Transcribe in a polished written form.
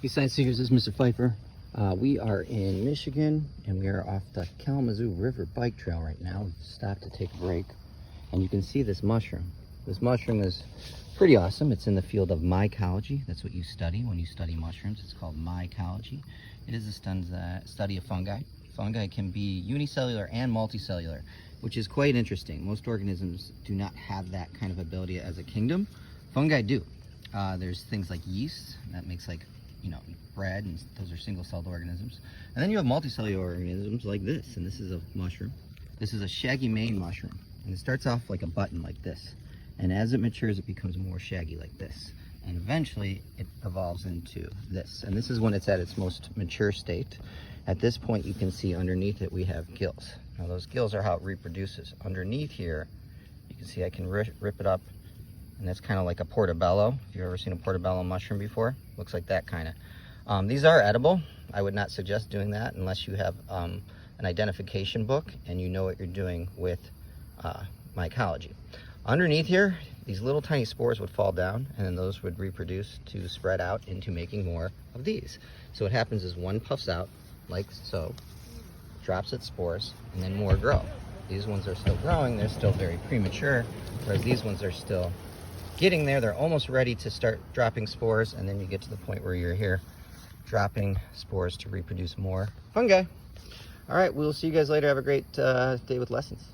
Hey Science Seekers, this is Mr. Pfeiffer. We are in Michigan and we are off the Kalamazoo River Bike Trail right now. We've stopped to take a break and you can see this mushroom. This mushroom is pretty awesome. It's in the field of mycology. That's what you study when you study mushrooms. It's called mycology. It is a study of fungi. Fungi can be unicellular and multicellular, which is quite interesting. Most organisms do not have that kind of ability as a kingdom. Fungi do. There's things like yeast that makes bread, and those are single-celled organisms. And then you have multicellular organisms like this, and this is a mushroom. This is a shaggy mane mushroom, and it starts off like a button like this. And as it matures, it becomes more shaggy like this. And eventually, it evolves into this. And this is when it's at its most mature state. At this point, you can see underneath it, we have gills. Now, those gills are how it reproduces. Underneath here, you can see I can rip it up, and that's kind of like a portobello. If you've ever seen a portobello mushroom before, looks like that kind of. These are edible. I would not suggest doing that unless you have an identification book and you know what you're doing with mycology. Underneath here, these little tiny spores would fall down, and then those would reproduce to spread out into making more of these. So what happens is one puffs out like so, drops its spores, and then more grow. These ones are still growing. They're still very premature, whereas these ones are still getting there. They're almost ready to start dropping spores, and then you get to the point where you're here dropping spores to reproduce more fungi. All right, we'll see you guys later. Have a great day with lessons.